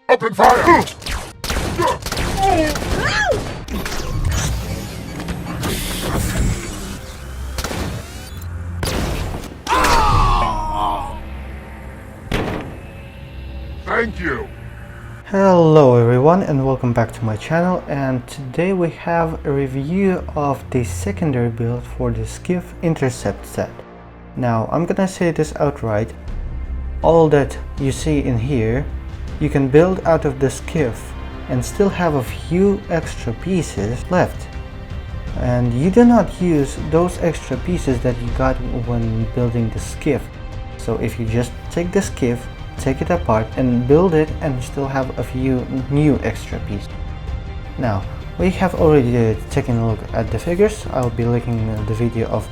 Open fire! Thank you! Hello everyone and welcome back to my channel, and today we have a review of the secondary build for the Skiff Intercept set. Now I'm gonna say this outright, all that you see in here you can build out of the skiff and still have a few extra pieces left, and you do not use those extra pieces that you got when building the skiff. So if you just take the skiff, take it apart and build it, and you still have a few new extra pieces. Now we have already taken a look at the figures. I'll be linking the video of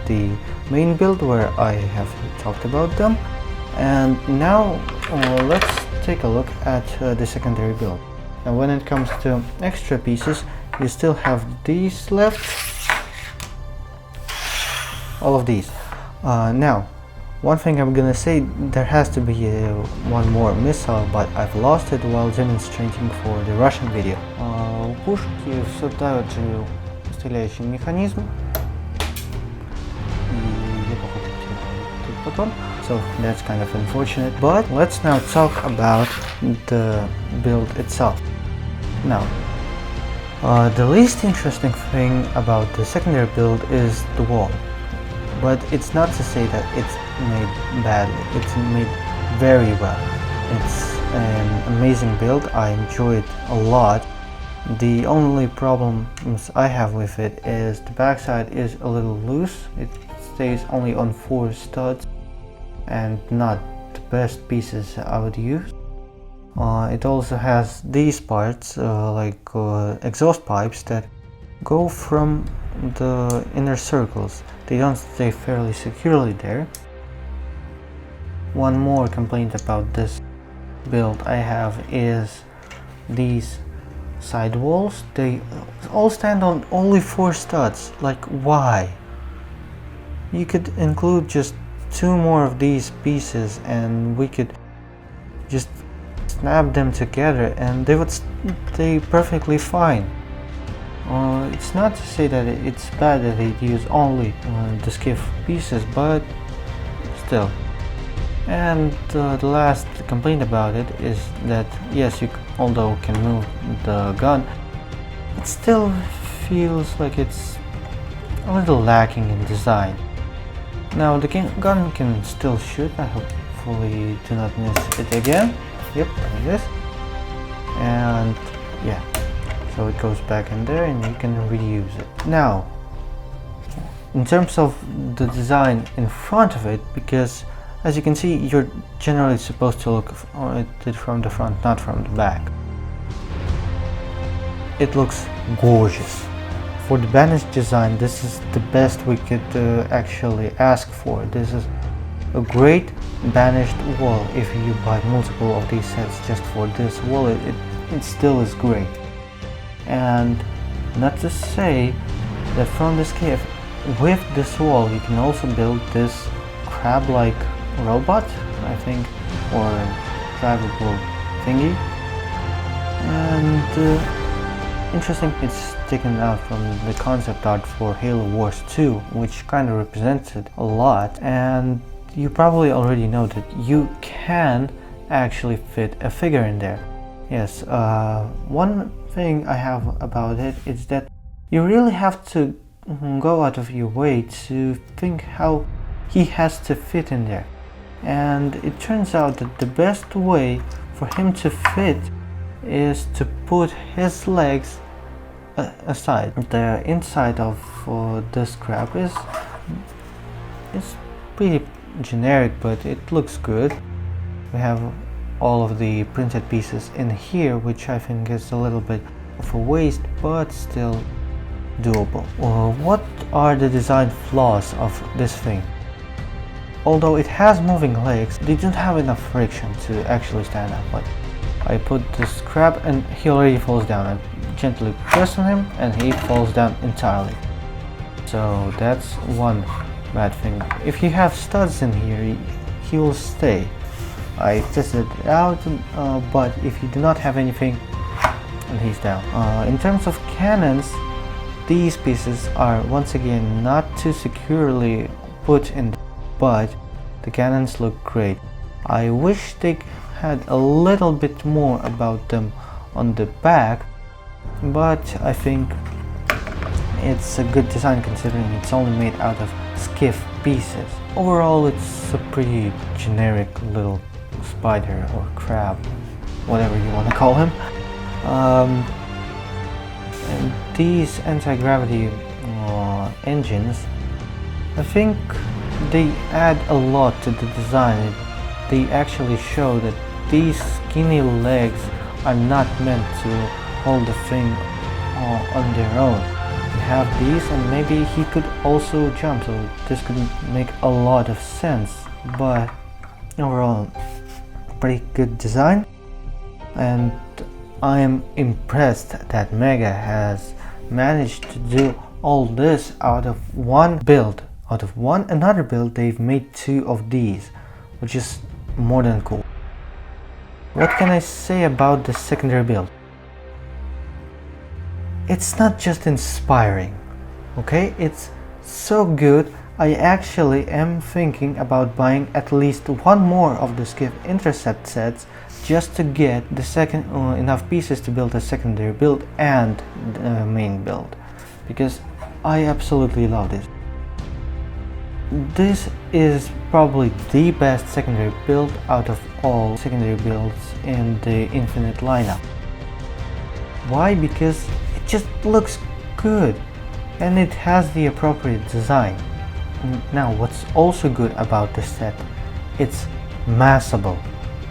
the main build where I have talked about them, and now let's take a look at the secondary build. Now when it comes to extra pieces, you still have these left, all of these. Now one thing I'm gonna say, there has to be one more missile, but I've lost it while demonstrating for the Russian video. У пушки все тот же стреляющий механизм. So that's kind of unfortunate, but let's now talk about the build itself. Now, the least interesting thing about the secondary build is the wall. But it's not to say that it's made badly, it's made very well. It's an amazing build, I enjoy it a lot. The only problems I have with it is the backside is a little loose. It stays only on 4 studs and not the best pieces I would use. It also has these parts like exhaust pipes that go from the inner circles. They don't stay fairly securely there. One more complaint about this build I have is these side walls. They all stand on only 4 studs. Like, why? You could include just 2 more of these pieces and we could just snap them together and they would stay perfectly fine. It's not to say that it's bad that they use only the skiff pieces, but still. And the last complaint about it is that yes, although can move the gun, it still feels like it's a little lacking in design. Now the gun can still shoot. I hopefully do not miss it again. Yep, like this. And yeah. So it goes back in there and you can reuse it. Now, in terms of the design in front of it, because as you can see, you're generally supposed to look at it from the front, not from the back. It looks gorgeous. For the banished design, this is the best we could actually ask for. This is a great banished wall. If you buy multiple of these sets just for this wall, it still is great. And not to say that from the skiff, with this wall you can also build this crab-like robot, I think, or drivable thingy. And interesting, it's taken out from the concept art for Halo Wars 2, which kind of represents it a lot. And you probably already know that you can actually fit a figure in there. Yes, one thing I have about it is that you really have to go out of your way to think how he has to fit in there. And it turns out that the best way for him to fit is to put his legs aside. The inside of this crab is pretty generic, but it looks good. We have all of the printed pieces in here, which I think is a little bit of a waste, but still doable. What are the design flaws of this thing? Although it has moving legs, they don't have enough friction to actually stand up. Like, I put this crab and he already falls down. I gently press on him and he falls down entirely. So that's one bad thing. If you have studs in here, he will stay. I tested it out, but if you do not have anything, and he's down. In terms of cannons, these pieces are once again not too securely put in, but the cannons look great. I wish they had a little bit more about them on the back, but I think it's a good design considering it's only made out of skiff pieces. Overall, it's a pretty generic little spider or crab, whatever you want to call him. And these anti-gravity engines, I think they add a lot to the design. They actually show that these skinny legs are not meant to hold the thing on their own. You have these, and maybe he could also jump, so this could make a lot of sense. But overall, pretty good design, and I am impressed that Mega has managed to do all this out of one build. Out of another build, they've made 2 of these, which is more than cool. What can I say about the secondary build? It's not just inspiring, okay? It's so good. I actually am thinking about buying at least one more of the Skiff Intercept sets just to get the enough pieces to build a secondary build and the main build, because I absolutely love this. This is probably the best secondary build out of all secondary builds in the Infinite lineup. Why? Because it just looks good and it has the appropriate design. Now, what's also good about this set, it's massable.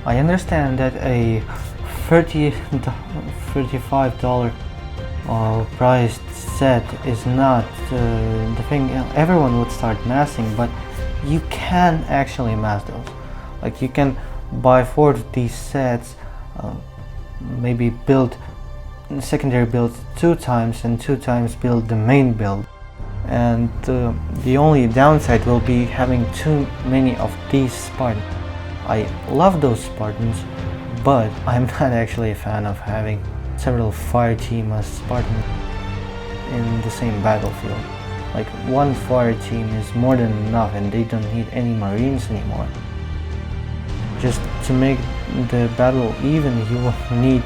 I understand that a $35 priced set is not the thing everyone would start massing, but you can actually mass those. Like, you can buy 4 of these sets, maybe build secondary builds 2 times and 2 times build the main build. And the only downside will be having too many of these Spartans. I love those Spartans, but I'm not actually a fan of having several fire team as Spartans in the same battlefield. Like, one fire team is more than enough and they don't need any marines anymore. Just to make the battle even, you will need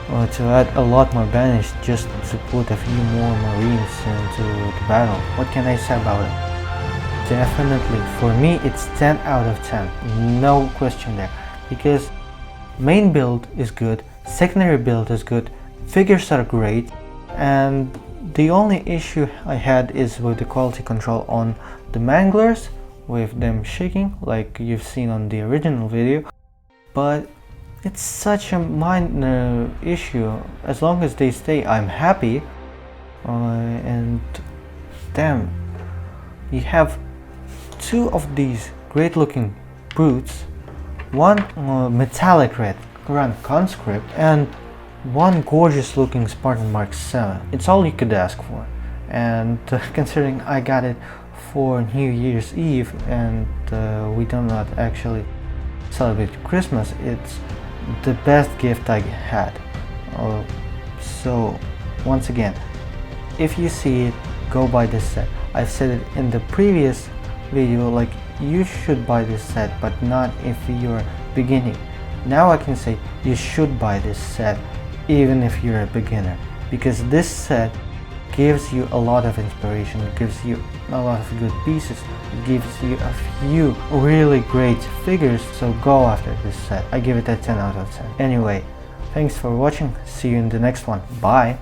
to add a lot more banish just to put a few more marines into the battle. What can I say about it? Definitely, for me it's 10 out of 10, no question there, because main build is good, secondary build is good, figures are great, and the only issue I had is with the quality control on the manglers, with them shaking like you've seen on the original video. But it's such a minor issue. As long as they stay, I'm happy. And damn, you have 2 of these great looking brutes, one metallic red Grand Conscript, and one gorgeous looking Spartan Mark 7. It's all you could ask for, and considering I got it for New Year's Eve and we do not actually celebrate Christmas, it's the best gift I had. So once again, if you see it, go buy this set. I've said it in the previous video, like, you should buy this set, but not if you're beginning. Now I can say you should buy this set even if you're a beginner, because this set gives you a lot of inspiration, it gives you a lot of good pieces, it gives you a few really great figures, so go after this set. I give it a 10 out of 10. Anyway, thanks for watching, see you in the next one, bye!